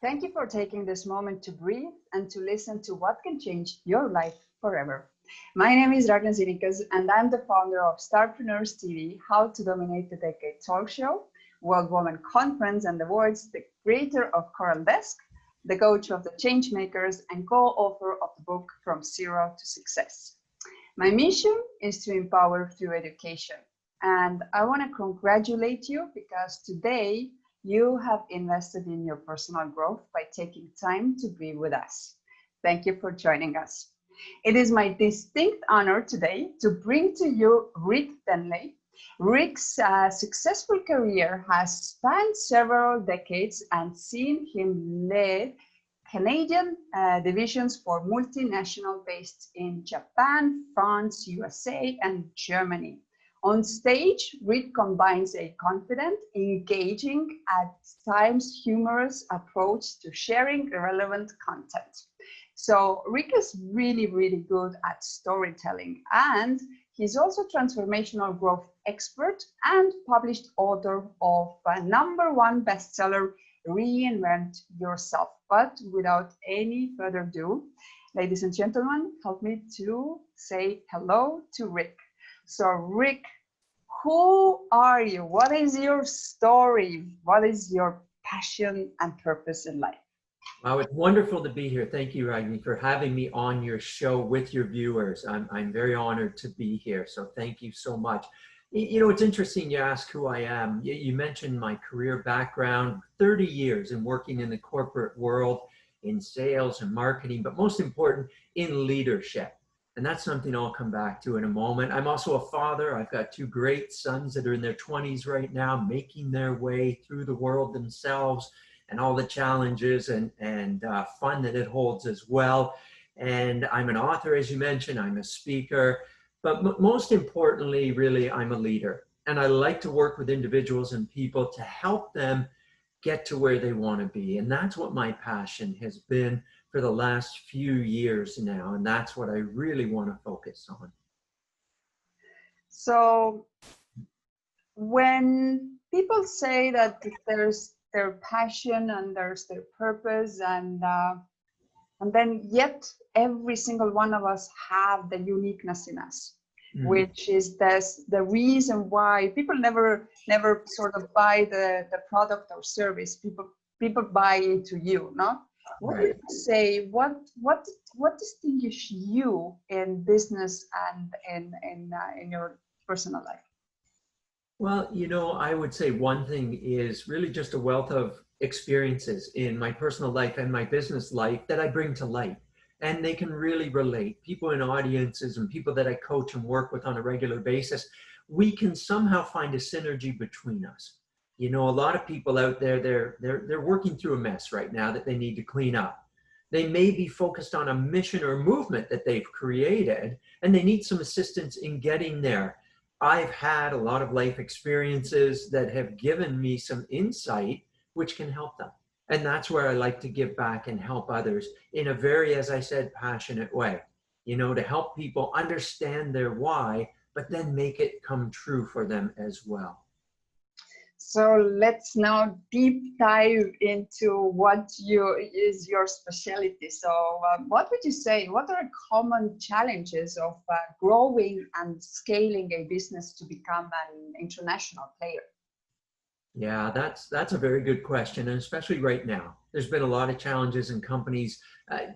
Thank you for taking this moment to breathe and to listen to what can change your life forever. My name is Uniqueness, and I'm the founder of Starpreneurs TV, How to Dominate the Decade talk show, World Women Conference, and the Awards, the creator of Coral Desk, the coach of the Changemakers, and co-author of the book From Zero to Success. My mission is to empower through education. And I want to congratulate you because today you have invested in your personal growth by taking time to be with us. Thank you for joining us. It is my distinct honor today to bring to you Rick Denley. Rick's successful career has spanned several decades and seen him lead Canadian divisions for multinational based in Japan, France, USA, and Germany. On stage, Rick combines a confident, engaging, at times humorous approach to sharing relevant content. So Rick is really, really good at storytelling, and he's also transformational growth expert and published author of a #1 bestseller, Reinvent Yourself. But without any further ado, ladies and gentlemen, help me to say hello to Rick. So Rick, who are you? What is your story? What is your passion and purpose in life? Wow, it's wonderful to be here. Thank you, Ragni, for having me on your show with your viewers. I'm very honored to be here, so thank you so much. You know, it's interesting you ask who I am. You mentioned my career background, 30 years in working in the corporate world, in sales and marketing, but most important, in leadership. And that's something I'll come back to in a moment. I'm also a father. I've got 2 great sons that are in their 20s right now, making their way through the world themselves and all the challenges and fun that it holds as well. And I'm an author, as you mentioned. I'm a speaker. But most importantly, really, I'm a leader. And I like to work with individuals and people to help them get to where they want to be. And that's what my passion has been for the last few years now. And that's what I really want to focus on. So when people say that there's their passion and there's their purpose, and then yet every single one of us have the uniqueness in us, which is the reason why people never sort of buy the product or service. People buy into you, no? What would you say? What distinguishes you in business and in your personal life? Well, you know, I would say one thing is really just a wealth of experiences in my personal life and my business life that I bring to light. And they can really relate. People in audiences and people that I coach and work with on a regular basis, we can somehow find a synergy between us. You know, a lot of people out there, they're working through a mess right now that they need to clean up. They may be focused on a mission or movement that they've created, and they need some assistance in getting there. I've had a lot of life experiences that have given me some insight which can help them. And that's where I like to give back and help others in a very, as I said, passionate way, you know, to help people understand their why, but then make it come true for them as well. So let's now deep dive into what is your specialty. So what would you say, what are common challenges of growing and scaling a business to become an international player? Yeah, that's a very good question, and especially right now. There's been a lot of challenges in companies.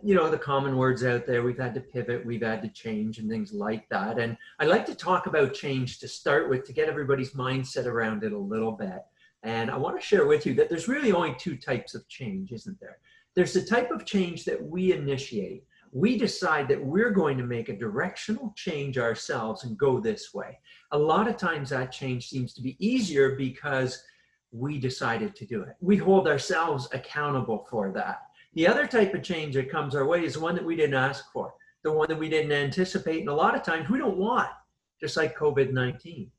You know, the common words out there, we've had to pivot, we've had to change and things like that. And I like to talk about change to start with, to get everybody's mindset around it a little bit. And I want to share with you that there's really only 2 types of change, isn't there? There's the type of change that we initiate. We decide that we're going to make a directional change ourselves and go this way. A lot of times that change seems to be easier because we decided to do it. We hold ourselves accountable for that. The other type of change that comes our way is the one that we didn't ask for, the one that we didn't anticipate, and a lot of times we don't want, just like COVID-19.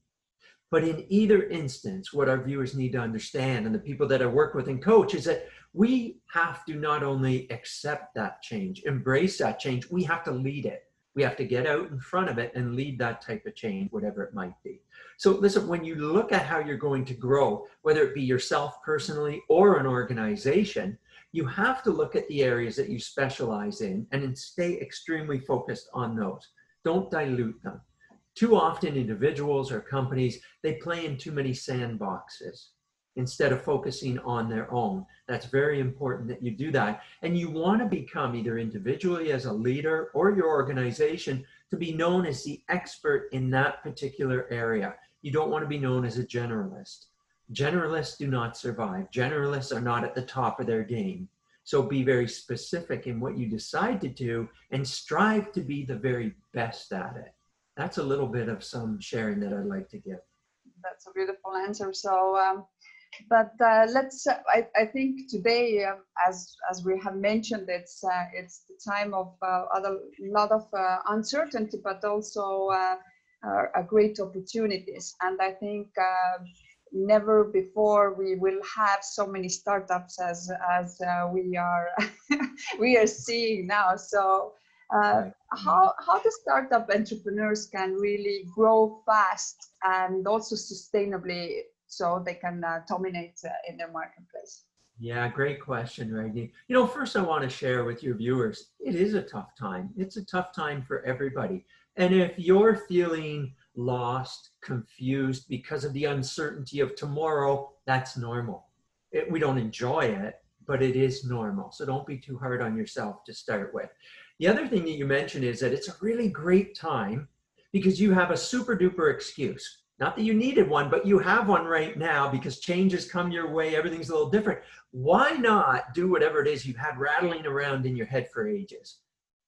But in either instance, what our viewers need to understand, and the people that I work with and coach, is that we have to not only accept that change, embrace that change, we have to lead it. We have to get out in front of it and lead that type of change, whatever it might be. So listen, when you look at how you're going to grow, whether it be yourself personally or an organization, You have to look at the areas that you specialize in and then stay extremely focused on those. Don't dilute them. Too often individuals or companies, they play in too many sandboxes instead of focusing on their own. That's very important that you do that. And you want to become either individually as a leader or your organization to be known as the expert in that particular area. You don't want to be known as a generalist. Generalists do not survive. Generalists are not at the top of their game. So be very specific in what you decide to do and strive to be the very best at it. That's a little bit of some sharing that I'd like to give. That's a beautiful answer. So, I think today, as we have mentioned, it's the time of a lot of uncertainty, but also a great opportunities. And I think never before we will have so many startups as we are we are seeing now. So how the startup entrepreneurs can really grow fast and also sustainably, so they can dominate in their marketplace? Yeah, great question, Ragni. You know, first I want to share with your viewers, it is a tough time. It's a tough time for everybody. And if you're feeling lost, confused because of the uncertainty of tomorrow, that's normal. We don't enjoy it, but it is normal. So don't be too hard on yourself to start with. The other thing that you mentioned is that it's a really great time because you have a super duper excuse. Not that you needed one, but you have one right now because changes come your way. Everything's a little different. Why not do whatever it is you've had rattling around in your head for ages,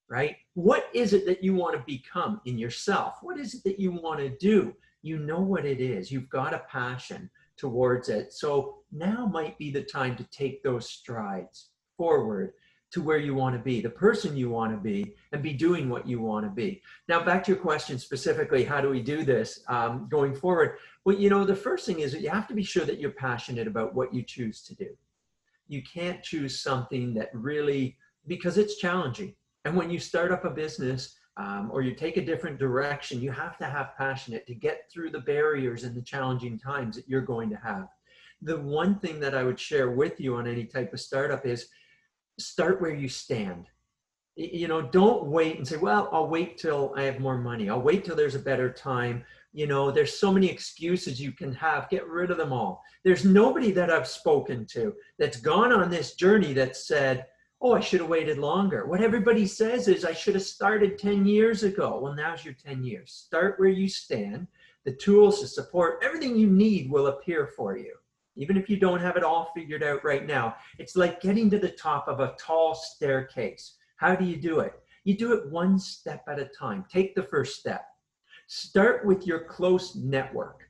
right? What is it that you want to become in yourself? What is it that you want to do? You know what it is. You've got a passion towards it. So now might be the time to take those strides forward to where you want to be, the person you want to be, and be doing what you want to be. Now, back to your question specifically, how do we do this going forward? Well, you know, the first thing is that you have to be sure that you're passionate about what you choose to do. You can't choose something that really, because it's challenging. And when you start up a business or you take a different direction, you have to have passionate to get through the barriers and the challenging times that you're going to have. The one thing that I would share with you on any type of startup is start where you stand. You know, don't wait and say, well, I'll wait till I have more money. I'll wait till there's a better time. You know, there's so many excuses you can have. Get rid of them all. There's nobody that I've spoken to that's gone on this journey that said, oh, I should have waited longer. What everybody says is I should have started 10 years ago. Well, now's your 10 years. Start where you stand. The tools, the support, everything you need will appear for you. Even if you don't have it all figured out right now, it's like getting to the top of a tall staircase. How do you do it? You do it one step at a time. Take the first step. Start with your close network.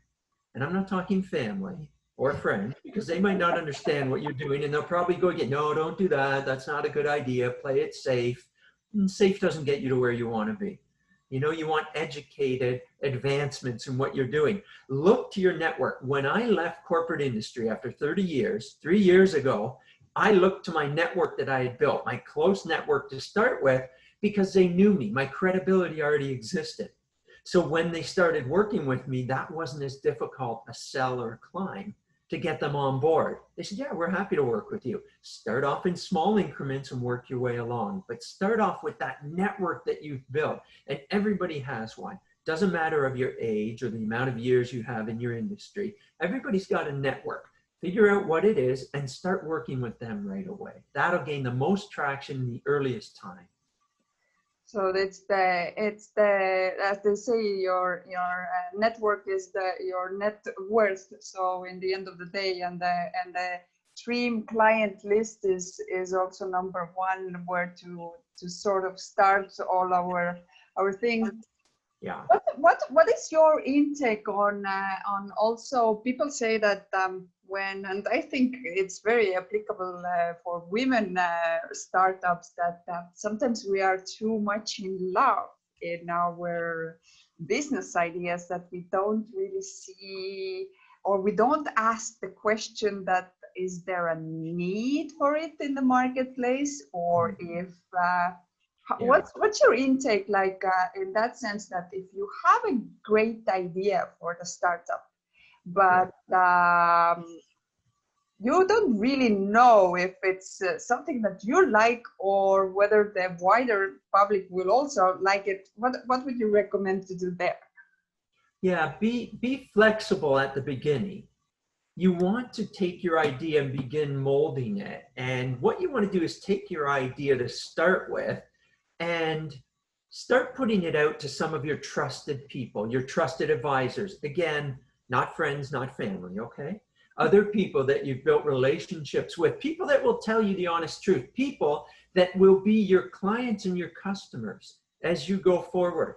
And I'm not talking family or friends because they might not understand what you're doing and they'll probably go again, no, don't do that. That's not a good idea. Play it safe. And safe doesn't get you to where you want to be. You know, you want educated advancements in what you're doing. Look to your network. When I left corporate industry after 30 years, 3 years ago, I looked to my network that I had built, my close network to start with, because they knew me. My credibility already existed. So when they started working with me, that wasn't as difficult a sell or a climb to get them on board. They said, yeah, we're happy to work with you. Start off in small increments and work your way along. But start off with that network that you've built. And everybody has one. Doesn't matter of your age or the amount of years you have in your industry. Everybody's got a network. Figure out what it is and start working with them right away. That'll gain the most traction in the earliest time. So it's the as they say, your network is your net worth. So in the end of the day, and the dream client list is also number one, where to sort of start all our things. Yeah. What is your intake on also, people say that and I think it's very applicable for women startups, that sometimes we are too much in love in our business ideas that we don't really see, or we don't ask the question that is there a need for it in the marketplace, or if what's your intake like in that sense, that if you have a great idea for the startup, but you don't really know if it's something that you like or whether the wider public will also like it. What would you recommend to do there? Yeah, be flexible at the beginning. You want to take your idea and begin molding it. And what you want to do is take your idea to start with and start putting it out to some of your trusted people, your trusted advisors. Again, not friends, not family, okay? Other people that you've built relationships with, people that will tell you the honest truth, people that will be your clients and your customers as you go forward.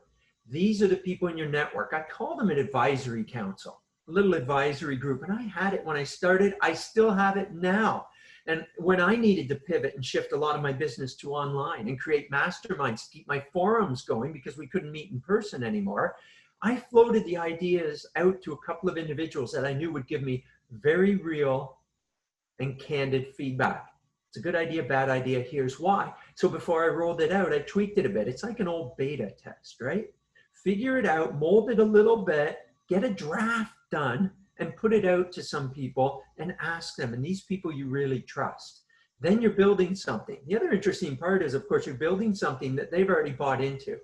These are the people in your network. I call them an advisory council, a little advisory group. And I had it when I started. I still have it now. And when I needed to pivot and shift a lot of my business to online and create masterminds to keep my forums going because we couldn't meet in person anymore, I floated the ideas out to a couple of individuals that I knew would give me very real and candid feedback. It's a good idea, bad idea, here's why. So before I rolled it out, I tweaked it a bit. It's like an old beta test, right? Figure it out, mold it a little bit, get a draft done, and put it out to some people and ask them, and these people you really trust. Then you're building something. The other interesting part is, of course, you're building something that they've already bought into.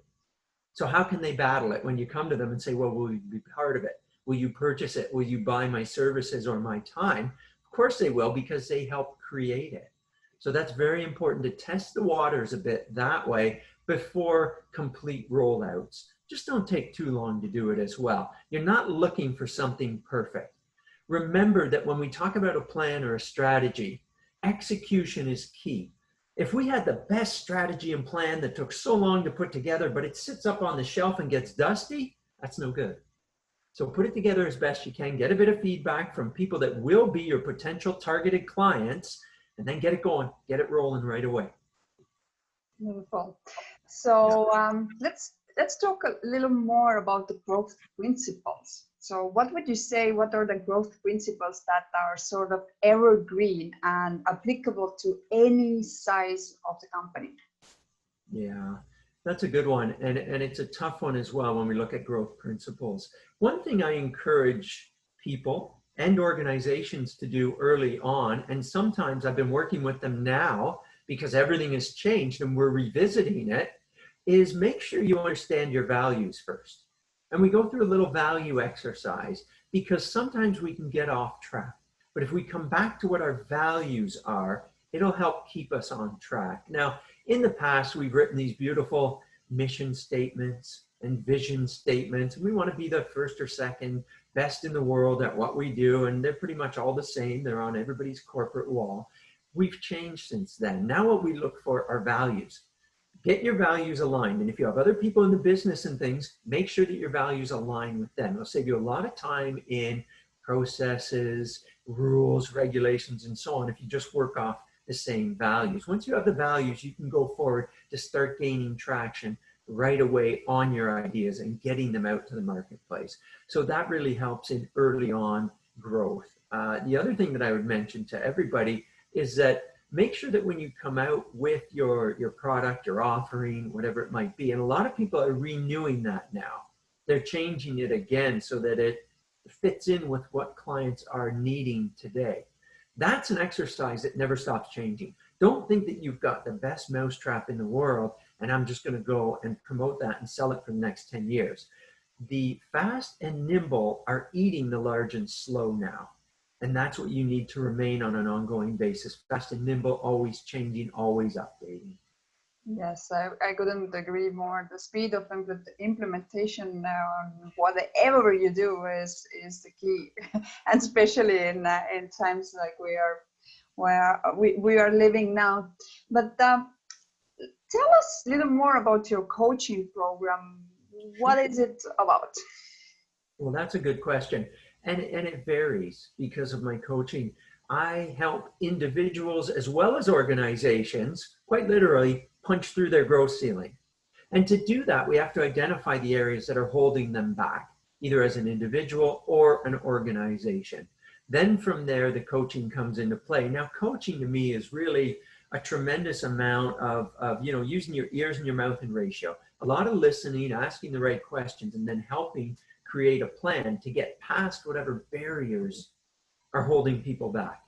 So how can they battle it when you come to them and say, well, will you be part of it? Will you purchase it? Will you buy my services or my time? Of course they will, because they helped create it. So that's very important to test the waters a bit that way before complete rollouts. Just don't take too long to do it as well. You're not looking for something perfect. Remember that when we talk about a plan or a strategy, execution is key. If we had the best strategy and plan that took so long to put together, but it sits up on the shelf and gets dusty, that's no good. So put it together as best you can, get a bit of feedback from people that will be your potential targeted clients, and then get it going, get it rolling right away. Beautiful. So let's talk a little more about the growth principles. So what would you say, what are the growth principles that are sort of evergreen and applicable to any size of the company? Yeah, that's a good one. And it's a tough one as well when we look at growth principles. One thing I encourage people and organizations to do early on, and sometimes I've been working with them now because everything has changed and we're revisiting it, is make sure you understand your values first. And we go through a little value exercise because sometimes we can get off track. But if we come back to what our values are, it'll help keep us on track. Now, in the past, we've written these beautiful mission statements and vision statements, and we want to be the first or second best in the world at what we do, and they're pretty much all the same. They're on everybody's corporate wall. We've changed since then. Now what we look for are values. Get your values aligned, and if you have other people in the business and things, make sure that your values align with them. It'll save you a lot of time in processes, rules, regulations, and so on if you just work off the same values. Once you have the values, you can go forward to start gaining traction right away on your ideas and getting them out to the marketplace. So that really helps in early on growth. The other thing that I would mention to everybody is that make sure that when you come out with your product, your offering, whatever it might be, and a lot of people are renewing that now. They're changing it again so that it fits in with what clients are needing today. That's an exercise that never stops changing. Don't think that you've got the best mousetrap in the world and I'm just going to go and promote that and sell it for the next 10 years. The fast and nimble are eating the large and slow now. And that's what you need to remain on an ongoing basis. Fast and nimble, always changing, always updating. Yes, I couldn't agree more. The speed of implementation on whatever you do is the key, and especially in times like we are living now. But tell us a little more about your coaching program. What is it about? Well, that's a good question. And it varies because of my coaching. I help individuals as well as organizations, quite literally, punch through their growth ceiling. And to do that, we have to identify the areas that are holding them back, either as an individual or an organization. Then from there, the coaching comes into play. Now, coaching to me is really a tremendous amount of using your ears and your mouth in ratio. A lot of listening, asking the right questions, and then helping create a plan to get past whatever barriers are holding people back.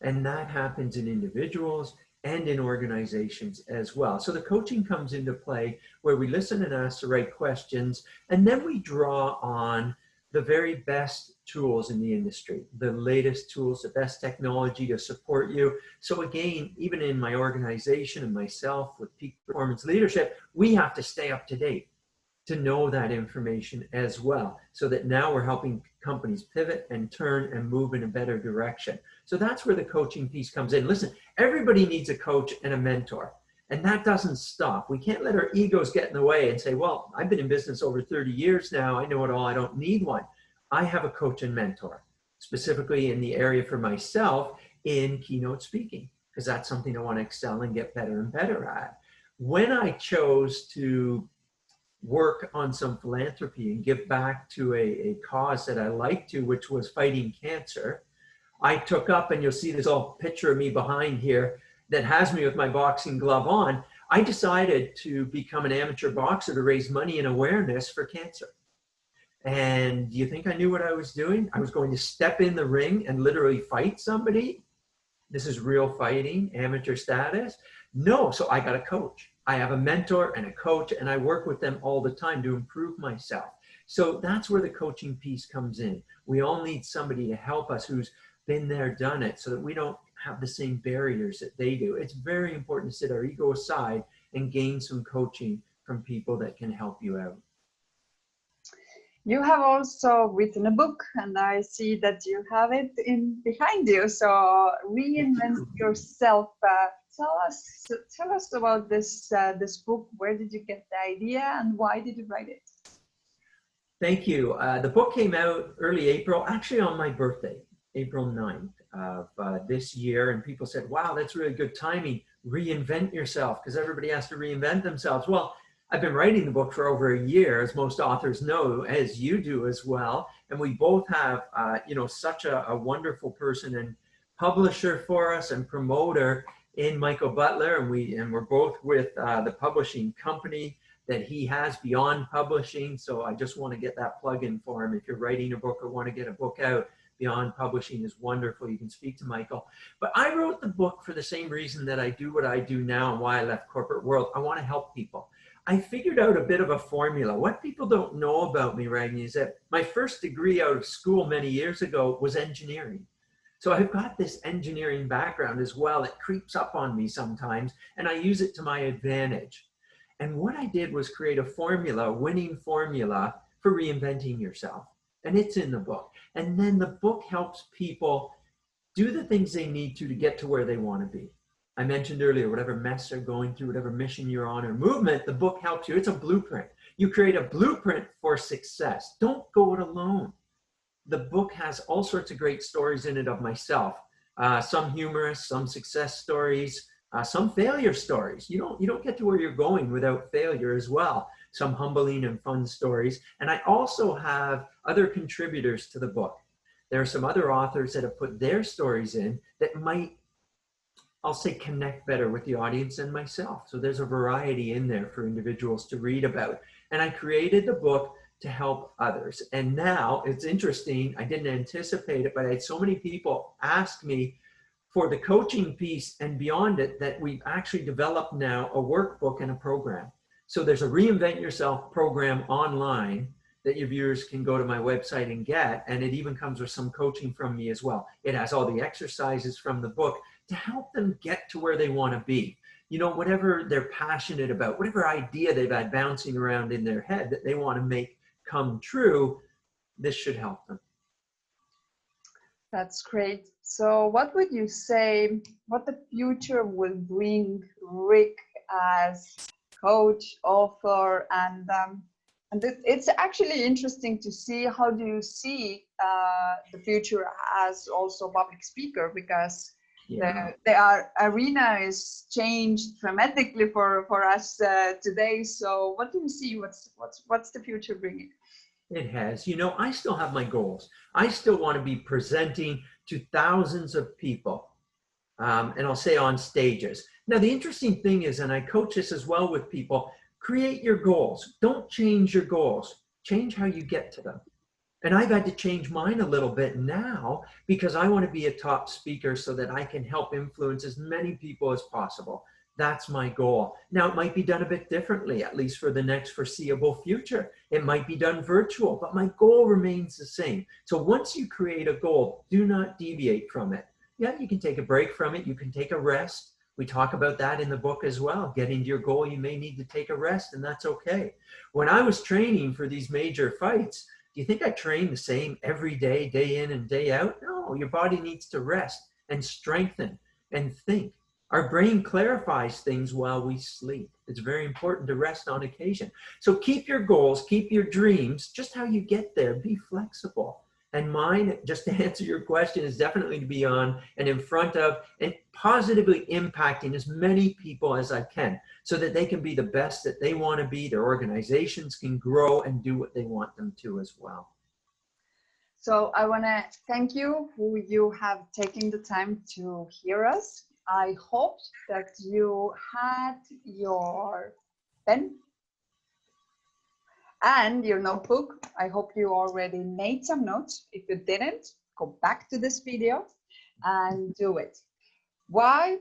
And that happens in individuals and in organizations as well. So the coaching comes into play where we listen and ask the right questions, and then we draw on the very best tools in the industry, the latest tools, the best technology to support you. So again, even in my organization and myself with peak performance leadership, we have to stay up to date to know that information as well, so that now we're helping companies pivot and turn and move in a better direction. So that's where the coaching piece comes in. Listen, everybody needs a coach and a mentor, and that doesn't stop. We can't let our egos get in the way and say, well, I've been in business over 30 years now, I know it all, I don't need one. I have a coach and mentor, specifically in the area for myself in keynote speaking, because that's something I want to excel and get better and better at. When I chose to work on some philanthropy and give back to a cause that I like to, which was fighting cancer, I took up, and you'll see this old picture of me behind here that has me with my boxing glove on. I decided to become an amateur boxer to raise money and awareness for cancer. And do you think I knew what I was doing? I was going to step in the ring and literally fight somebody. This is real fighting, amateur status. No, so I got a coach. I have a mentor and a coach, and I work with them all the time to improve myself. So that's where the coaching piece comes in. We all need somebody to help us who's been there, done it, so that we don't have the same barriers that they do. It's very important to set our ego aside and gain some coaching from people that can help you out. You have also written a book, and I see that you have it behind you. So Reinvent Yourself. Tell us about this book. Where did you get the idea, and why did you write it? Thank you. The book came out early April, actually on my birthday, April 9th of this year. And people said, wow, that's really good timing. Reinvent yourself, because everybody has to reinvent themselves. Well, I've been writing the book for over a year, as most authors know, as you do as well. And we both have, such a wonderful person and publisher for us and promoter in Michael Butler. And we're both with the publishing company that he has, Beyond Publishing. So I just want to get that plug in for him. If you're writing a book or want to get a book out, Beyond Publishing is wonderful. You can speak to Michael. But I wrote the book for the same reason that I do what I do now and why I left corporate world. I want to help people. I figured out a bit of a formula. What people don't know about me, Ragni, is that my first degree out of school many years ago was engineering. So I've got this engineering background as well. It creeps up on me sometimes, and I use it to my advantage. And what I did was create a formula, a winning formula for reinventing yourself. And it's in the book. And then the book helps people do the things they need to get to where they want to be. I mentioned earlier, whatever mess they're going through, whatever mission you're on or movement, the book helps you. It's a blueprint. You create a blueprint for success. Don't go it alone. The book has all sorts of great stories in it of myself, some humorous, some success stories, some failure stories. You don't get to where you're going without failure as well. Some humbling and fun stories. And I also have other contributors to the book. There are some other authors that have put their stories in that might, I'll say, connect better with the audience and myself. So there's a variety in there for individuals to read about. And I created the book to help others. And now it's interesting, I didn't anticipate it, but I had so many people ask me for the coaching piece and beyond it that we've actually developed now a workbook and a program. So there's a Reinvent Yourself program online that your viewers can go to my website and get. And it even comes with some coaching from me as well. It has all the exercises from the book to help them get to where they want to be. You know, whatever they're passionate about, whatever idea they've had bouncing around in their head that they want to make come true, this should help them. That's great. So what would you say, what the future will bring Rick as coach, author, and it's actually interesting to see how do you see the future as also public speaker, because the arena is changed dramatically for us today. So what do you see? What's the future bringing? It has. You know, I still have my goals. I still want to be presenting to thousands of people, and I'll say on stages. Now, the interesting thing is, and I coach this as well with people, create your goals. Don't change your goals. Change how you get to them. And I've had to change mine a little bit now because I want to be a top speaker so that I can help influence as many people as possible. That's my goal. Now, it might be done a bit differently, at least for the next foreseeable future. It might be done virtual, but my goal remains the same. So once you create a goal, do not deviate from it. Yeah, you can take a break from it. You can take a rest. We talk about that in the book as well. Getting to your goal, you may need to take a rest, and that's okay. When I was training for these major fights, do you think I train the same every day, day in and day out? No, your body needs to rest and strengthen and think. Our brain clarifies things while we sleep. It's very important to rest on occasion. So keep your goals, keep your dreams, just how you get there. Be flexible. And mine, just to answer your question, is definitely to be on and in front of and positively impacting as many people as I can so that they can be the best that they want to be. Their organizations can grow and do what they want them to as well. So I want to thank you who you have taken the time to hear us. I hope that you had your pen and your notebook. I hope you already made some notes. If you didn't, go back to this video and do it. Why?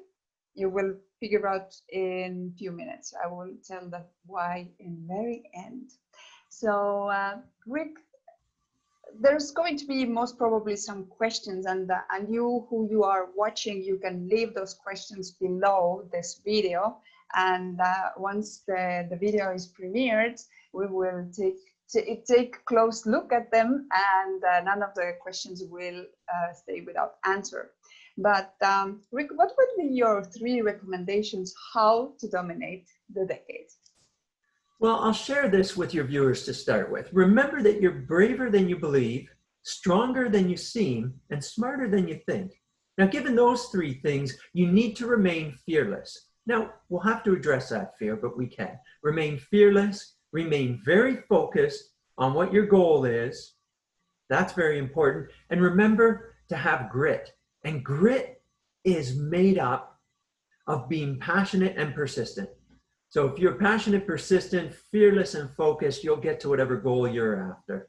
You will figure out in a few minutes. I will tell the why in very end. So Rick, there's going to be most probably some questions, and you who you are watching, you can leave those questions below this video, and once the video is premiered, we will take a close look at them, and none of the questions will stay without answer. But Rick, what would be your 3 recommendations how to dominate the decade? Well, I'll share this with your viewers to start with. Remember that you're braver than you believe, stronger than you seem, and smarter than you think. Now, given those 3 things, you need to remain fearless. Now, we'll have to address that fear, but we can. Remain fearless, remain very focused on what your goal is. That's very important. And remember to have grit. And grit is made up of being passionate and persistent. So if you're passionate, persistent, fearless, and focused, you'll get to whatever goal you're after.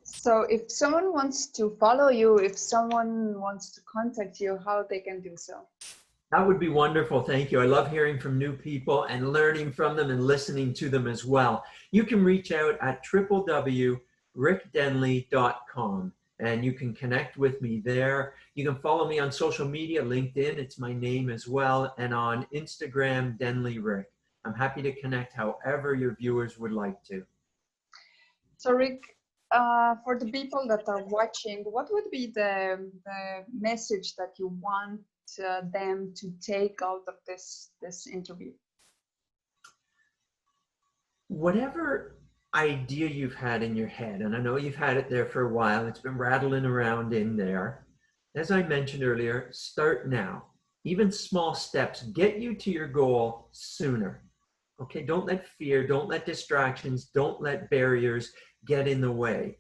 So if someone wants to follow you, if someone wants to contact you, how they can do so? That would be wonderful. Thank you. I love hearing from new people and learning from them and listening to them as well. You can reach out at www.rickdenley.com. and you can connect with me there. You can follow me on social media, LinkedIn, it's my name as well, and on Instagram, Denley Rick. I'm happy to connect however your viewers would like to. So Rick, for the people that are watching, what would be the message that you want them to take out of this interview? Whatever idea you've had in your head, and I know you've had it there for a while, it's been rattling around in there. As I mentioned earlier, start now. Even small steps get you to your goal sooner. Okay, don't let fear, don't let distractions, don't let barriers get in the way.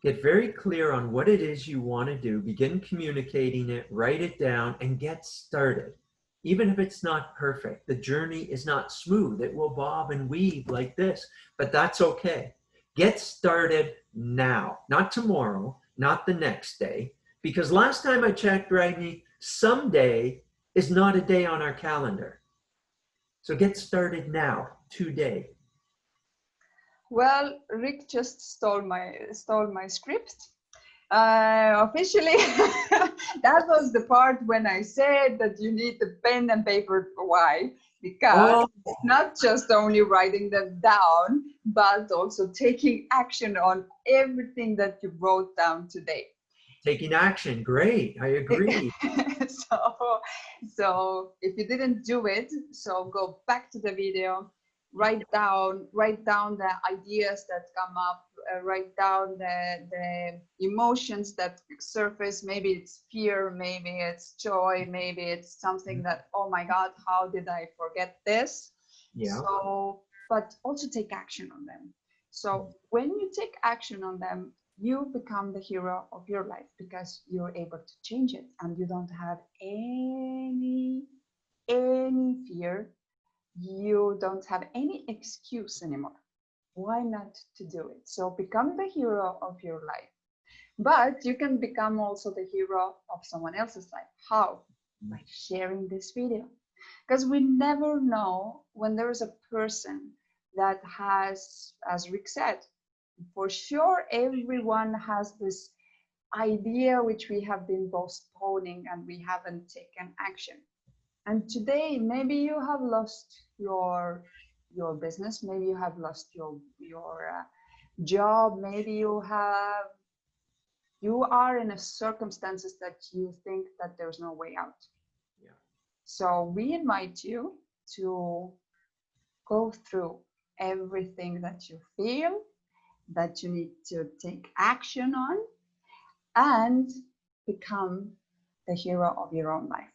Get very clear on what it is you want to do, begin communicating it, write it down, and get started. Even if it's not perfect, the journey is not smooth. It will bob and weave like this, but that's okay. Get started now, not tomorrow, not the next day, because last time I checked, Ragni, someday is not a day on our calendar. So get started now, today. Well, Rick just stole my script. Officially, that was the part when I said that you need the pen and paper. Why? Because it's not just only writing them down, but also taking action on everything that you wrote down today. Taking action, great, I agree. So if you didn't do it, so go back to the video, write down the ideas that come up, write down the emotions that surface. Maybe it's fear, maybe it's joy, maybe it's something that, oh my God, how did I forget this? Yeah. So, but also take action on them. So when you take action on them, you become the hero of your life because you're able to change it and you don't have any fear. You don't have any excuse anymore. why not to do it? So become the hero of your life. But you can become also the hero of someone else's life. How? By sharing this video. Because we never know when there is a person that has, as Rick said, for sure everyone has this idea which we have been postponing and we haven't taken action. And today, maybe you have lost your business, maybe you have lost your job, maybe you are in a circumstances that you think that there's no way out. Yeah. So we invite you to go through everything that you feel that you need to take action on and become the hero of your own life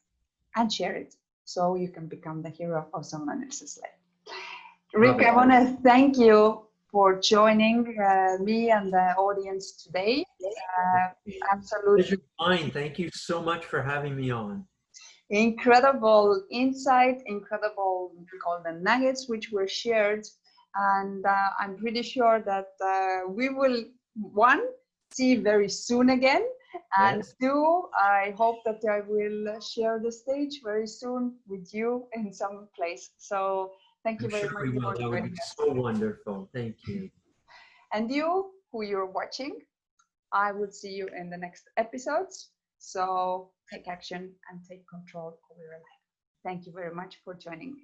and share it so you can become the hero of someone else's life. Rick, I want to thank you for joining me and the audience today. Absolutely Mine. Thank you so much for having me on. incredible insight, incredible golden nuggets which were shared. And I'm pretty sure that we will, one, see very soon again. And Yes. two, I hope that I will share the stage very soon with you in some place. So thank you I'm very sure much we will. for That would joining be us. so wonderful. Thank you. And you, who you're watching, I will see you in the next episodes. So take action and take control over your life. Thank you very much for joining me.